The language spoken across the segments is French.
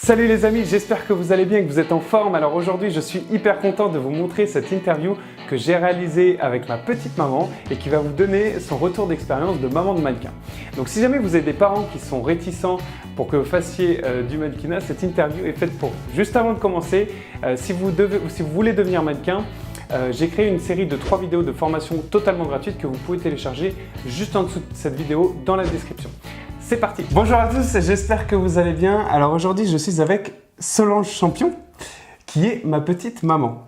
Salut les amis, j'espère que vous allez bien, que vous êtes en forme. Alors aujourd'hui, je suis hyper content de vous montrer cette interview que j'ai réalisée avec ma petite maman et qui va vous donner son retour d'expérience de maman de mannequin. Donc si jamais vous avez des parents qui sont réticents pour que vous fassiez du mannequinat, cette interview est faite pour vous. Juste avant de commencer, si vous voulez devenir mannequin, j'ai créé une série de 3 vidéos de formation totalement gratuites que vous pouvez télécharger juste en dessous de cette vidéo dans la description. C'est parti! Bonjour à tous, j'espère que vous allez bien. Alors aujourd'hui, je suis avec Solange Champion, qui est ma petite maman.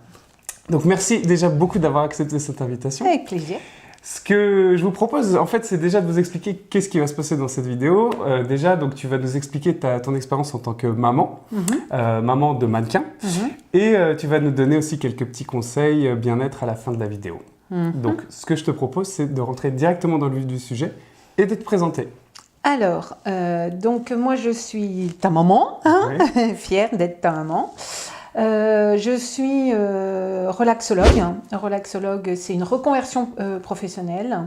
Donc merci déjà beaucoup d'avoir accepté cette invitation. Avec plaisir. Ce que je vous propose, en fait, c'est déjà de vous expliquer qu'est-ce qui va se passer dans cette vidéo. Déjà, donc, tu vas nous expliquer ton expérience en tant que maman, maman de mannequin. Et tu vas nous donner aussi quelques petits conseils bien-être à la fin de la vidéo. Donc, ce que je te propose, c'est de rentrer directement dans le vif du sujet et de te présenter. Alors, donc moi je suis ta maman, hein, oui. Fière d'être ta maman. Je suis relaxologue. Relaxologue, c'est une reconversion professionnelle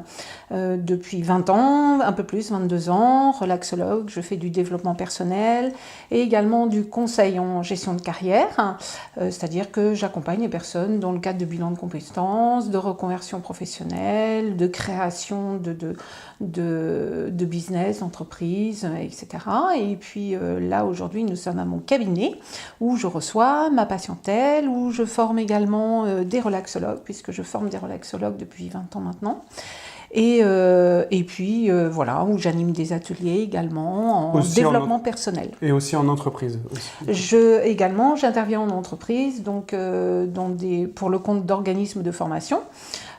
depuis 20 ans, un peu plus, 22 ans. Relaxologue, je fais du développement personnel et également du conseil en gestion de carrière, c'est-à-dire que j'accompagne les personnes dans le cadre de bilan de compétences, de reconversion professionnelle, de création de business, d'entreprise, etc. Et puis là, aujourd'hui, nous sommes à mon cabinet où je reçois ma patientèle, où je forme également des relaxologues, puisque je forme des relaxologues depuis 20 ans maintenant. Et puis voilà, où j'anime des ateliers également en développement personnel. Et aussi en entreprise aussi. Également, j'interviens en entreprise, donc pour le compte d'organismes de formation.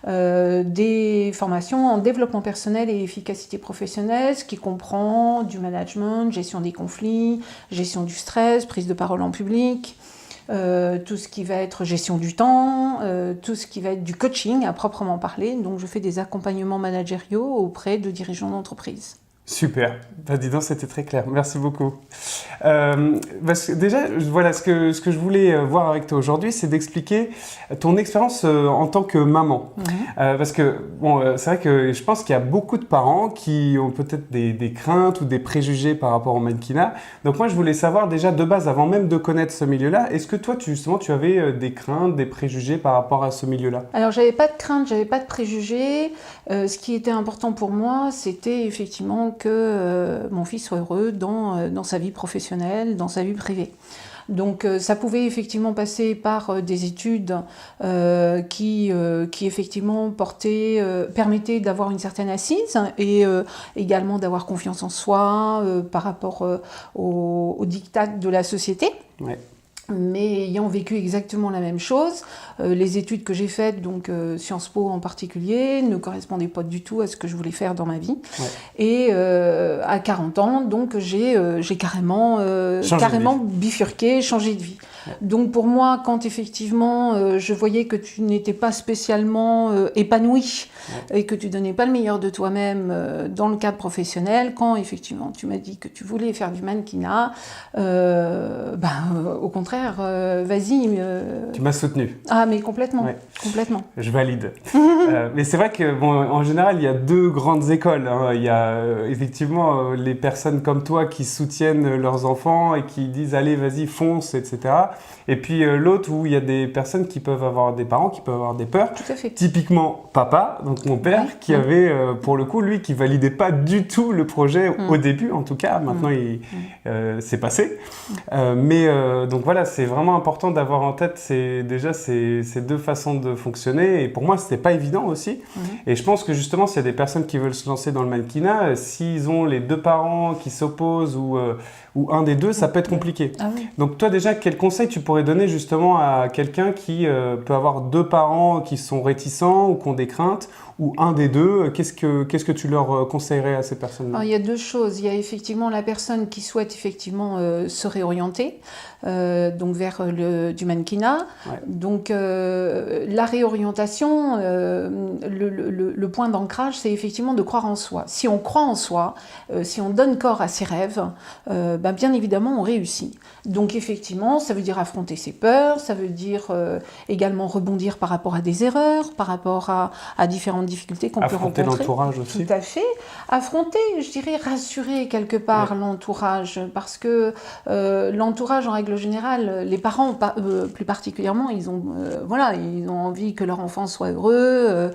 Des formations en développement personnel et efficacité professionnelle, ce qui comprend du management, gestion des conflits, gestion du stress, prise de parole en public, tout ce qui va être gestion du temps, tout ce qui va être du coaching à proprement parler. Donc je fais des accompagnements managériaux auprès de dirigeants d'entreprise. Super, bah, dis donc, c'était très clair, merci beaucoup. Parce que déjà, voilà, ce que je voulais voir avec toi aujourd'hui, c'est d'expliquer ton expérience en tant que maman. Parce que, bon, c'est vrai que je pense qu'il y a beaucoup de parents qui ont peut-être des craintes ou des préjugés par rapport au mannequinat. Donc moi, je voulais savoir déjà de base, avant même de connaître ce milieu-là, est-ce que toi, justement, tu avais des craintes, des préjugés par rapport à ce milieu-là? Alors, j'avais pas de craintes, j'avais pas de préjugés. Ce qui était important pour moi, c'était effectivement que mon fils soit heureux dans sa vie professionnelle, dans sa vie privée. Donc ça pouvait effectivement passer par des études qui effectivement permettaient d'avoir une certaine assise et également d'avoir confiance en soi par rapport aux diktats de la société. Ouais. Mais ayant vécu exactement la même chose, les études que j'ai faites, donc Sciences Po en particulier, ne correspondaient pas du tout à ce que je voulais faire dans ma vie. Ouais. Et à 40 ans, donc j'ai carrément bifurqué, changé de vie. Ouais. Donc pour moi, quand effectivement je voyais que tu n'étais pas spécialement épanoui et que tu donnais pas le meilleur de toi-même dans le cadre professionnel, quand effectivement tu m'as dit que tu voulais faire du mannequinat, au contraire, vas-y. Tu m'as soutenu. Ah, mais complètement, ouais. Complètement. Je valide. Mais c'est vrai que, bon, en général, il y a 2 grandes écoles. Hein. Il y a effectivement les personnes comme toi qui soutiennent leurs enfants et qui disent « Allez, vas-y, fonce », etc. Et puis l'autre où il y a des personnes qui peuvent avoir des parents, qui peuvent avoir des peurs. Tout à fait. Typiquement papa, donc mon père, qui avait, pour le coup, lui, qui validait pas du tout le projet au début, en tout cas. Maintenant, c'est passé. Donc voilà, c'est vraiment important d'avoir en tête ces 2 façons de fonctionner. Et pour moi, c'était pas évident aussi. Et je pense que justement, s'il y a des personnes qui veulent se lancer dans le mannequinat, s'ils ont les 2 parents qui s'opposent ou un des 2, ça peut être compliqué. Ah oui. Donc toi déjà, quel conseil tu pourrais donner justement à quelqu'un qui peut avoir 2 parents qui sont réticents ou qui ont des craintes, ou un des 2, qu'est-ce que tu leur conseillerais à ces personnes-là? Il y a 2 choses. Il y a effectivement la personne qui souhaite effectivement se réorienter donc vers du mannequinat. Ouais. Donc la réorientation, le point d'ancrage, c'est effectivement de croire en soi. Si on croit en soi, si on donne corps à ses rêves, bien évidemment on réussit. Donc effectivement, ça veut dire affronter ses peurs, ça veut dire également rebondir par rapport à des erreurs, par rapport à différentes difficultés qu'on peut rencontrer. Affronter l'entourage aussi. Tout à fait. Affronter, je dirais rassurer quelque part l'entourage, parce que l'entourage en règle générale, les parents plus particulièrement, ils ont envie que leur enfant soit heureux.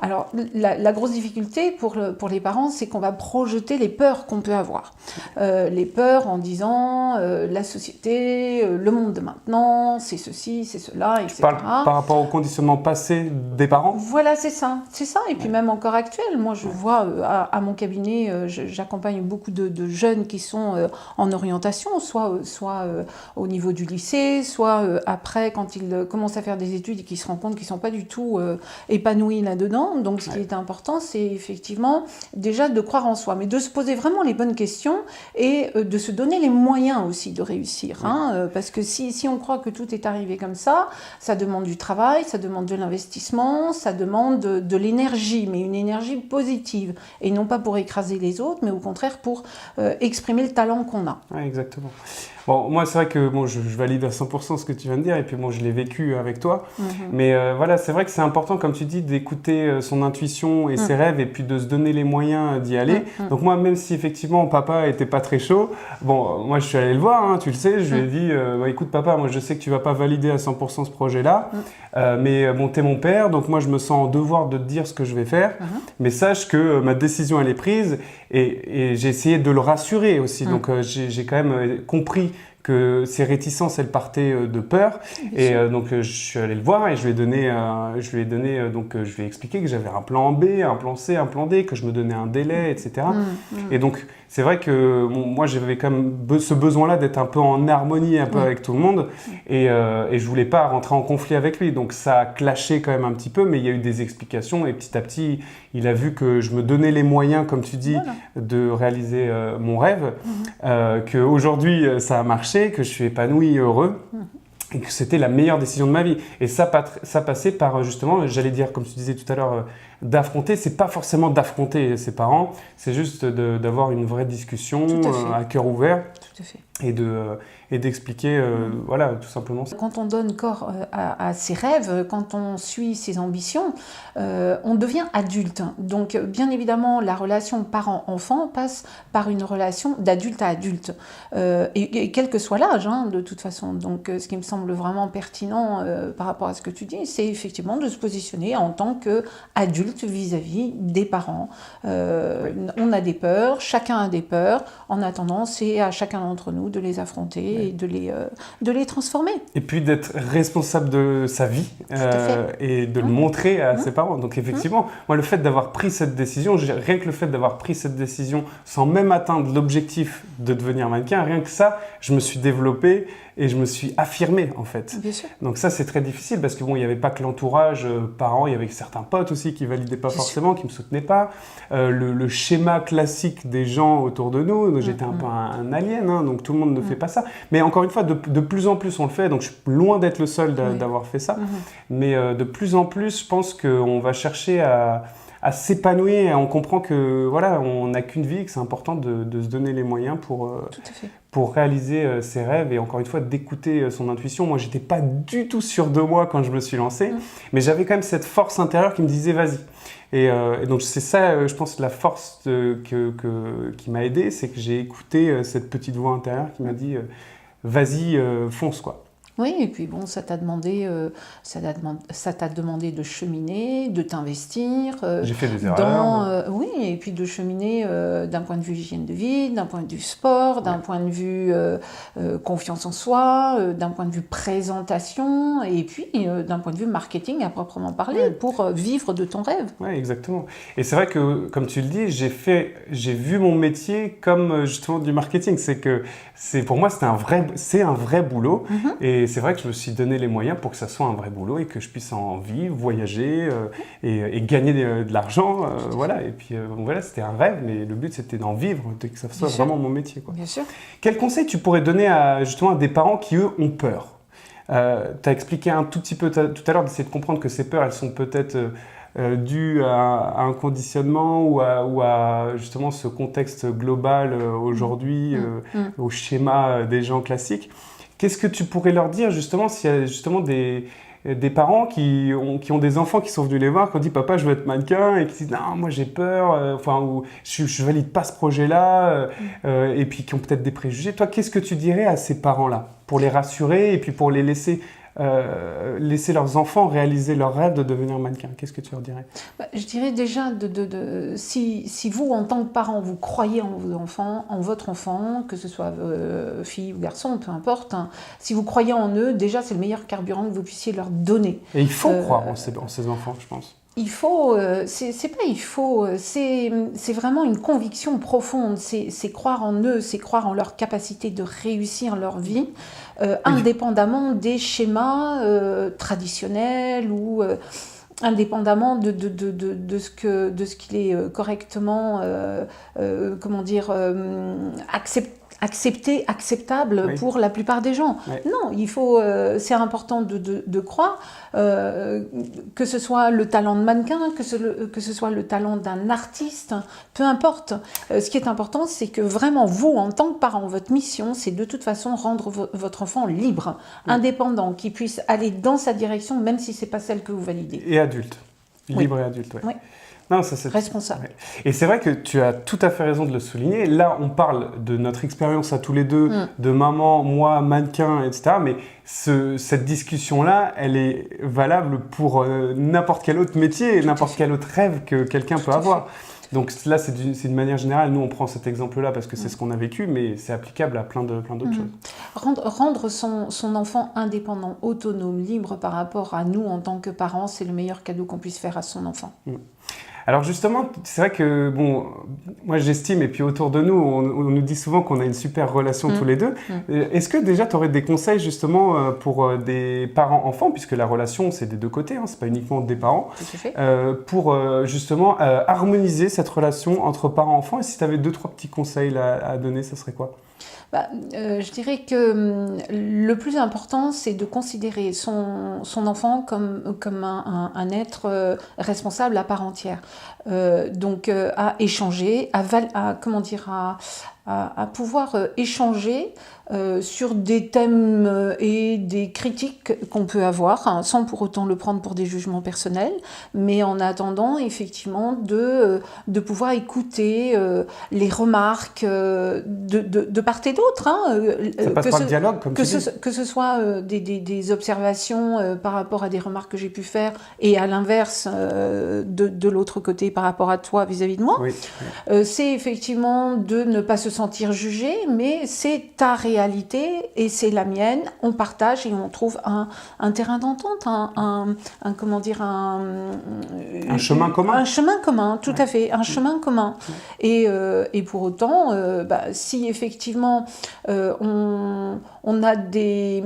Alors la grosse difficulté pour les parents, c'est qu'on va projeter les peurs qu'on peut avoir. Les peurs en disant la société, le monde de maintenant, c'est ceci, c'est cela, etc. Tu parles par rapport au conditionnement passé des parents? Voilà, c'est ça. Et puis même encore actuel. Moi, je vois à mon cabinet, j'accompagne beaucoup de jeunes qui sont en orientation, soit au niveau du lycée, soit après quand ils commencent à faire des études et qu'ils se rendent compte qu'ils ne sont pas du tout épanouis là-dedans. Donc ce qui est important, c'est effectivement déjà de croire en soi, mais de se poser vraiment les bonnes questions et de se donner les moyens aussi de réussir. Parce que si on croit que tout est arrivé comme ça demande du travail, ça demande de l'investissement, ça demande de l'énergie, mais une énergie positive. Et non pas pour écraser les autres, mais au contraire pour exprimer le talent qu'on a. Oui, exactement. Bon, moi, c'est vrai que je valide à 100% ce que tu viens de dire, et puis je l'ai vécu avec toi. Mais voilà, c'est vrai que c'est important, comme tu dis, d'écouter son intuition et ses rêves, et puis de se donner les moyens d'y aller. Donc moi, même si effectivement papa était pas très chaud, moi je suis allé le voir, tu le sais, je lui ai dit, écoute papa, moi je sais que tu vas pas valider à 100% ce projet-là, mais t'es mon père, donc moi je me sens en devoir de te dire ce que je vais faire, mais sache que ma décision elle est prise, et j'ai essayé de le rassurer aussi, donc j'ai quand même compris que ces réticences, elles partaient de peur. Et donc, je suis allé le voir et je lui ai expliqué que j'avais un plan B, un plan C, un plan D, que je me donnais un délai, etc. Et donc, c'est vrai que moi, j'avais quand même ce besoin-là d'être un peu en harmonie avec tout le monde. Et je voulais pas rentrer en conflit avec lui. Donc, ça a clashé quand même un petit peu, mais il y a eu des explications. Et petit à petit, il a vu que je me donnais les moyens, comme tu dis, de réaliser mon rêve. Qu'aujourd'hui, ça a marché, que je suis épanoui et heureux. Et que c'était la meilleure décision de ma vie. Et ça passait par, justement, j'allais dire, comme tu disais tout à l'heure, d'affronter. C'est pas forcément d'affronter ses parents, c'est juste d'avoir une vraie discussion à cœur ouvert. Tout à fait. Et d'expliquer, voilà, tout simplement. Quand on donne corps à ses rêves, quand on suit ses ambitions, on devient adulte. Donc, bien évidemment, la relation parent-enfant passe par une relation d'adulte à adulte. Et quel que soit l'âge, de toute façon. Donc, ce qui me semble vraiment pertinent par rapport à ce que tu dis, c'est effectivement de se positionner en tant qu'adulte vis-à-vis des parents. On a des peurs, chacun a des peurs. En attendant, c'est à chacun d'entre nous de les affronter et de les transformer. Et puis d'être responsable de sa vie et de le montrer à ses parents. Donc effectivement, moi le fait d'avoir pris cette décision, rien que le fait d'avoir pris cette décision sans même atteindre l'objectif de devenir mannequin, rien que ça, je me suis développé et je me suis affirmé en fait. Bien sûr. Donc ça c'est très difficile parce que il n'y avait pas que l'entourage, parents, il y avait certains potes aussi qui validaient pas forcément, qui me soutenaient pas. Le schéma classique des gens autour de nous, j'étais un peu un alien, donc tout le monde ne fait pas ça. Mais encore une fois, de plus en plus on le fait, donc je suis loin d'être le seul d'avoir fait ça. Mais de plus en plus, je pense qu'on va chercher à s'épanouir et on comprend que voilà, on n'a qu'une vie, que c'est important de se donner les moyens pour réaliser ses rêves et encore une fois d'écouter son intuition. Moi, j'étais pas du tout sûr de moi quand je me suis lancé, mais j'avais quand même cette force intérieure qui me disait vas-y. Et donc c'est ça, je pense, la force qui m'a aidé, c'est que j'ai écouté cette petite voix intérieure qui m'a dit vas-y, fonce quoi. Oui, et puis bon, ça t'a demandé de cheminer, de t'investir. J'ai fait des erreurs. Oui, et puis de cheminer d'un point de vue hygiène de vie, d'un point de vue sport, d'un point de vue confiance en soi, d'un point de vue présentation, et puis d'un point de vue marketing à proprement parler, pour vivre de ton rêve. Oui, exactement. Et c'est vrai que, comme tu le dis, j'ai vu mon métier comme justement du marketing. Pour moi, c'est un vrai boulot. Et c'est vrai que je me suis donné les moyens pour que ça soit un vrai boulot et que je puisse en vivre, voyager et gagner de l'argent. Voilà. Et puis voilà, c'était un rêve, mais le but c'était d'en vivre, que ça soit vraiment mon métier, quoi. Bien sûr. Quel conseil tu pourrais donner justement à des parents qui, eux, ont peur? Tu as expliqué un tout petit peu tout à l'heure d'essayer de comprendre que ces peurs, elles sont peut-être dues à un conditionnement ou à justement ce contexte global aujourd'hui, au schéma des gens classiques. Qu'est-ce que tu pourrais leur dire justement s'il y a justement des parents qui ont des enfants qui sont venus les voir, qui ont dit papa je veux être mannequin et qui disent non moi j'ai peur, ou je valide pas ce projet-là, et puis qui ont peut-être des préjugés. Toi qu'est-ce que tu dirais à ces parents-là pour les rassurer et puis pour les laisser leurs enfants réaliser leur rêve de devenir mannequin? Qu'est-ce que tu leur dirais? Je dirais déjà, si vous, en tant que parent, vous croyez en votre enfant, que ce soit fille ou garçon, peu importe, hein, si vous croyez en eux, déjà c'est le meilleur carburant que vous puissiez leur donner. Et il faut croire en ces enfants, je pense. Il faut, c'est pas il faut, c'est vraiment une conviction profonde, c'est croire en eux, c'est croire en leur capacité de réussir leur vie, indépendamment des schémas traditionnels ou indépendamment de ce qu'il est correctement, acceptable pour la plupart des gens. Ouais. Non, c'est important de croire que ce soit le talent de mannequin, que ce soit le talent d'un artiste, peu importe. Ce qui est important, c'est que vraiment vous, en tant que parent, votre mission, c'est de toute façon rendre votre enfant libre, indépendant, qu'il puisse aller dans sa direction, même si c'est pas celle que vous validez. Et adulte, libre et adulte, oui. Non, ça, c'est responsable. Ouais. Et c'est vrai que tu as tout à fait raison de le souligner. Là, on parle de notre expérience à tous les deux, de maman, moi, mannequin, etc. Mais cette discussion-là, elle est valable pour n'importe quel autre métier, n'importe quel autre rêve que quelqu'un peut avoir. Donc là, c'est d'une manière générale. Nous, on prend cet exemple-là parce que c'est ce qu'on a vécu, mais c'est applicable à plein d'autres choses. Rendre son enfant indépendant, autonome, libre par rapport à nous en tant que parents, c'est le meilleur cadeau qu'on puisse faire à son enfant. Alors justement, c'est vrai que, bon, moi j'estime, et puis autour de nous, on nous dit souvent qu'on a une super relation tous les deux. Est-ce que déjà tu aurais des conseils justement pour des parents-enfants, puisque la relation c'est des deux côtés, hein, c'est pas uniquement des parents, pour justement harmoniser cette relation entre parents-enfants? Et si tu avais 2-3 petits conseils à donner, ça serait quoi? Je dirais que le plus important, c'est de considérer son enfant comme un être responsable à part entière. Donc à échanger, à pouvoir échanger sur des thèmes et des critiques qu'on peut avoir, hein, sans pour autant le prendre pour des jugements personnels, mais en attendant effectivement de pouvoir écouter les remarques de part et d'autre. Hein, ça passe par le dialogue, comme tu dis. Que ce soit des observations par rapport à des remarques que j'ai pu faire, et à l'inverse de l'autre côté par rapport à toi vis-à-vis de moi. C'est effectivement de ne pas se sentir jugé, mais c'est ta réalité et c'est la mienne, on partage et on trouve un terrain d'entente, un chemin commun. Un chemin commun, tout à fait, un chemin commun. Et pour autant, si effectivement on a des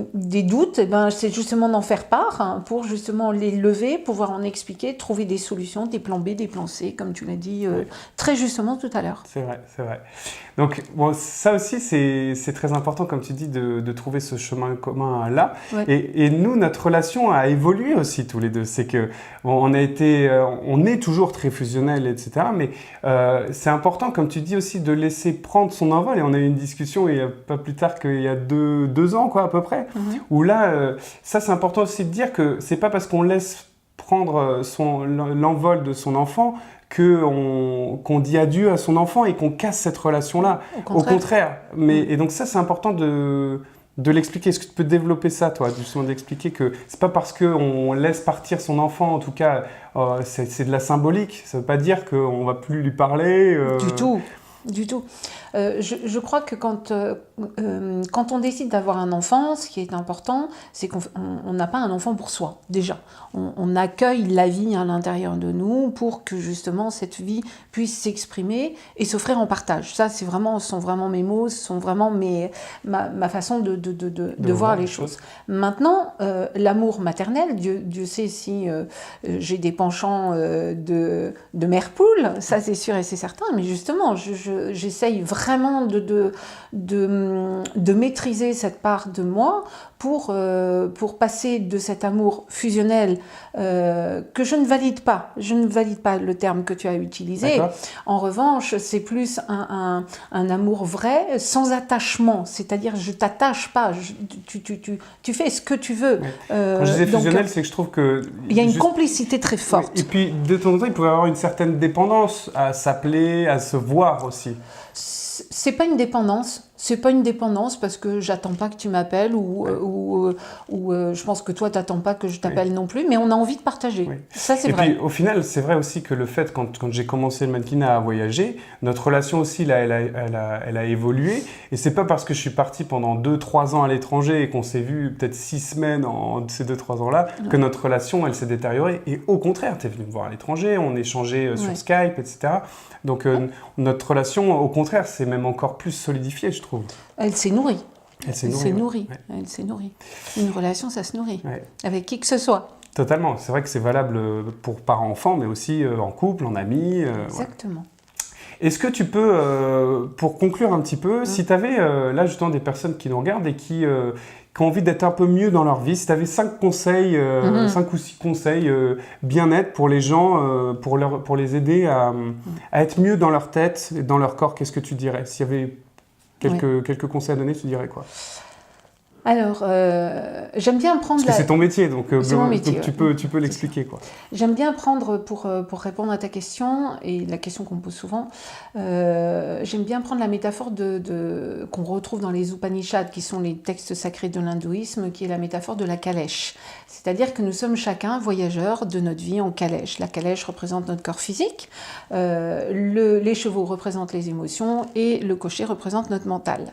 doutes, c'est justement d'en faire part, hein, pour justement les lever, pouvoir en expliquer, trouver des solutions, des plans B, des plans C, comme tu l'as dit très justement tout à l'heure. C'est vrai, c'est vrai. Donc bon, ça aussi c'est très important, comme tu dis, de trouver ce chemin commun là. Et nous, notre relation a évolué aussi tous les deux. C'est que on est toujours très fusionnels, etc. Mais c'est important, comme tu dis aussi, de laisser prendre son envol. Et on a eu une discussion il y a pas plus tard qu'il y a deux ans, quoi, à peu près. Où là, ça c'est important aussi de dire que c'est pas parce qu'on laisse prendre l'envol de son enfant qu'on dit adieu à son enfant et qu'on casse cette relation-là. Au contraire. Et donc ça, c'est important de l'expliquer. Est-ce que tu peux développer ça, toi, justement, d'expliquer que c'est pas parce qu'on laisse partir son enfant, en tout cas, c'est de la symbolique. Ça veut pas dire qu'on va plus lui parler. Du tout. Je crois que quand on décide d'avoir un enfant, ce qui est important, c'est qu'on n'a pas un enfant pour soi, déjà. On accueille la vie à l'intérieur de nous pour que justement cette vie puisse s'exprimer et s'offrir en partage. Ça, sont vraiment mes mots, sont vraiment ma façon de voir les choses. Maintenant, l'amour maternel, Dieu sait si j'ai des penchants de mère poule, ça c'est sûr et c'est certain, mais justement, je j'essaye vraiment de maîtriser cette part de moi pour passer de cet amour fusionnel que je ne valide pas. Je ne valide pas le terme que tu as utilisé. En revanche, c'est plus un amour vrai, sans attachement. C'est-à-dire, je t'attache pas. Tu fais ce que tu veux. Oui. Quand je disais fusionnel, c'est que je trouve que... Il y a une complicité très forte. Oui. Et puis, de temps en temps, il pouvait y avoir une certaine dépendance à s'appeler, à se voir aussi. C'est pas une dépendance. C'est pas une dépendance parce que j'attends pas que tu m'appelles ou je pense que toi t'attends pas que je t'appelle non plus, mais on a envie de partager. Oui. Ça c'est vrai. Et puis au final, c'est vrai aussi que le fait quand j'ai commencé le mannequinat à voyager, notre relation aussi là, elle a évolué. Et c'est pas parce que je suis parti pendant 2-3 ans à l'étranger et qu'on s'est vu peut-être 6 semaines en ces 2-3 ans-là que notre relation elle s'est détériorée. Et au contraire, tu es venu me voir à l'étranger, on échangeait sur Skype, etc. Donc notre relation, au contraire, s'est même encore plus solidifiée, je trouve. Elle s'est nourrie. Elle s'est nourrie. Elle s'est nourrie. Une relation, ça se nourrit. Ouais. Avec qui que ce soit. Totalement. C'est vrai que c'est valable pour parents-enfants, mais aussi en couple, en amis. Exactement. Ouais. Est-ce que tu peux, pour conclure un petit peu, si tu avais là justement des personnes qui nous regardent et qui ont envie d'être un peu mieux dans leur vie, si tu avais 5 conseils, 5 ou 6 conseils bien-être pour les gens, pour les aider à être mieux dans leur tête et dans leur corps, qu'est-ce que tu dirais? S'il y avait quelques conseils à donner, tu dirais quoi? Alors, j'aime bien prendre... Parce que c'est ton métier, donc, c'est mon métier, donc tu peux l'expliquer, quoi. J'aime bien prendre, pour répondre à ta question, et la question qu'on me pose souvent, j'aime bien prendre la métaphore qu'on retrouve dans les Upanishads, qui sont les textes sacrés de l'hindouisme, qui est la métaphore de la calèche. C'est-à-dire que nous sommes chacun voyageurs de notre vie en calèche. La calèche représente notre corps physique, les chevaux représentent les émotions, et le cocher représente notre mental.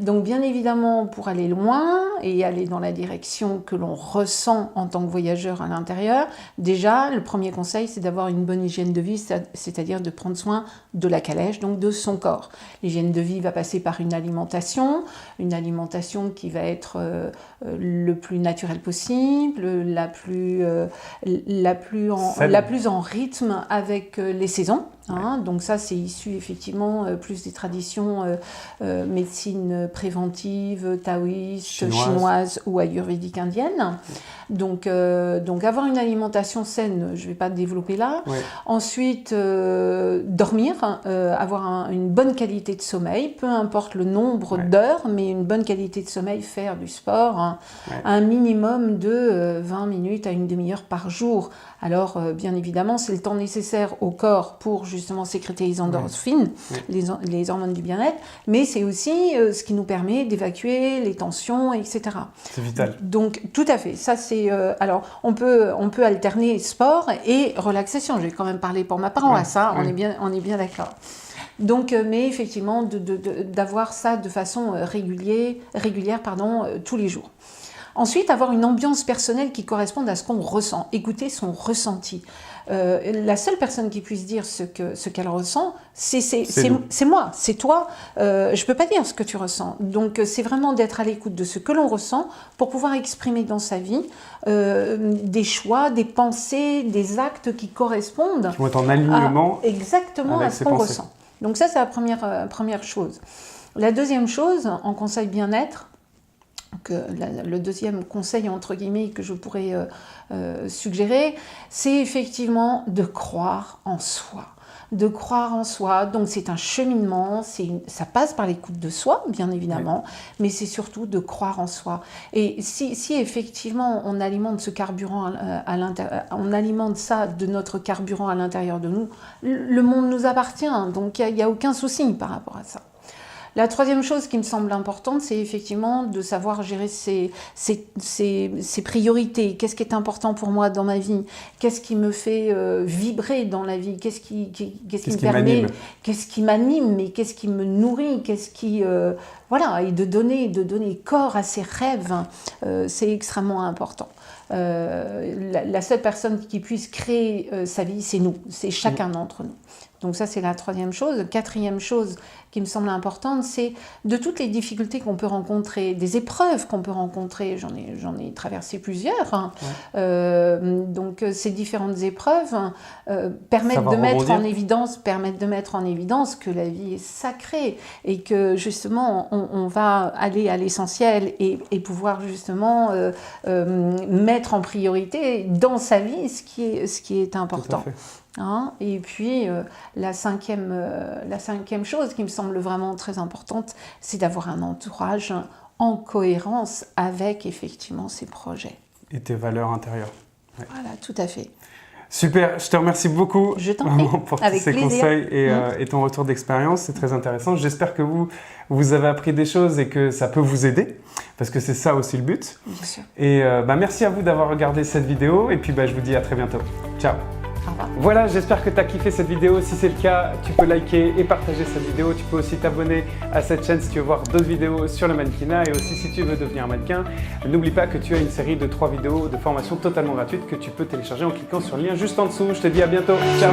Donc bien évidemment, pour aller loin, et aller dans la direction que l'on ressent en tant que voyageur à l'intérieur, déjà, le premier conseil, c'est d'avoir une bonne hygiène de vie, c'est-à-dire de prendre soin de la calèche, donc de son corps. L'hygiène de vie va passer par une alimentation qui va être le plus naturelle possible, la plus en rythme avec les saisons. Donc ça, c'est issu effectivement plus des traditions médecine préventive, taoïste, chinoise ou ayurvédique indienne. Donc avoir une alimentation saine, je ne vais pas développer là. Ouais. Ensuite, dormir, avoir une bonne qualité de sommeil, peu importe le nombre d'heures, mais une bonne qualité de sommeil, faire du sport, un minimum de 20 minutes à une demi-heure par jour. Alors, bien évidemment, c'est le temps nécessaire au corps pour justement sécréter les endorphines, les hormones du bien-être, mais c'est aussi ce qui nous permet d'évacuer les tensions, etc. C'est vital. Donc, tout à fait. Ça, c'est... alors, on peut alterner sport et relaxation. Je vais quand même parler pour ma paroisse, ça, on est bien d'accord. Donc, mais effectivement, d'avoir ça de façon régulière, tous les jours. Ensuite, avoir une ambiance personnelle qui corresponde à ce qu'on ressent, écouter son ressenti. La seule personne qui puisse dire ce qu'elle ressent, c'est moi, c'est toi. Je ne peux pas dire ce que tu ressens. Donc, c'est vraiment d'être à l'écoute de ce que l'on ressent pour pouvoir exprimer dans sa vie des choix, des pensées, des actes qui correspondent. Qui vont être en alignement exactement à ce qu'on ressent. Donc ça, c'est la première chose. La deuxième chose, en conseil bien-être, le deuxième conseil, entre guillemets, que je pourrais suggérer, c'est effectivement de croire en soi. De croire en soi, donc c'est un cheminement, ça passe par l'écoute de soi, bien évidemment, mais c'est surtout de croire en soi. Et si effectivement on alimente ce carburant on alimente ça de notre carburant à l'intérieur de nous, le monde nous appartient, donc il n'y a aucun souci par rapport à ça. La troisième chose qui me semble importante, c'est effectivement de savoir gérer ses priorités. Qu'est-ce qui est important pour moi dans ma vie? Qu'est-ce qui me fait vibrer dans la vie? Qu'est-ce qui me permet? Qu'est-ce qui m'anime? Mais qu'est-ce qui me nourrit? Qu'est-ce qui voilà, et de donner corps à ses rêves, c'est extrêmement important. La seule personne qui puisse créer sa vie, c'est nous, c'est chacun d'entre nous. Donc ça, c'est la troisième chose. Quatrième chose qui me semble importante, c'est de toutes les difficultés qu'on peut rencontrer, des épreuves qu'on peut rencontrer, j'en ai traversé plusieurs, hein. Donc ces différentes épreuves permettent de mettre en évidence que la vie est sacrée et que justement on va aller à l'essentiel et pouvoir justement mettre en priorité dans sa vie ce qui est important. Hein, et puis la cinquième chose qui me semble vraiment très importante, c'est d'avoir un entourage en cohérence avec effectivement ses projets. Et tes valeurs intérieures. Ouais. Voilà, tout à fait. Super, je te remercie beaucoup pour tous ces conseils et ton retour d'expérience, c'est très intéressant. J'espère que vous avez appris des choses et que ça peut vous aider, parce que c'est ça aussi le but. Bien sûr. Et merci à vous d'avoir regardé cette vidéo et puis je vous dis à très bientôt. Ciao. Voilà, j'espère que tu as kiffé cette vidéo. Si c'est le cas, tu peux liker et partager cette vidéo. Tu peux aussi t'abonner à cette chaîne si tu veux voir d'autres vidéos sur le mannequinat. Et aussi, si tu veux devenir mannequin, n'oublie pas que tu as une série de 3 vidéos de formation totalement gratuite que tu peux télécharger en cliquant sur le lien juste en dessous. Je te dis à bientôt. Ciao.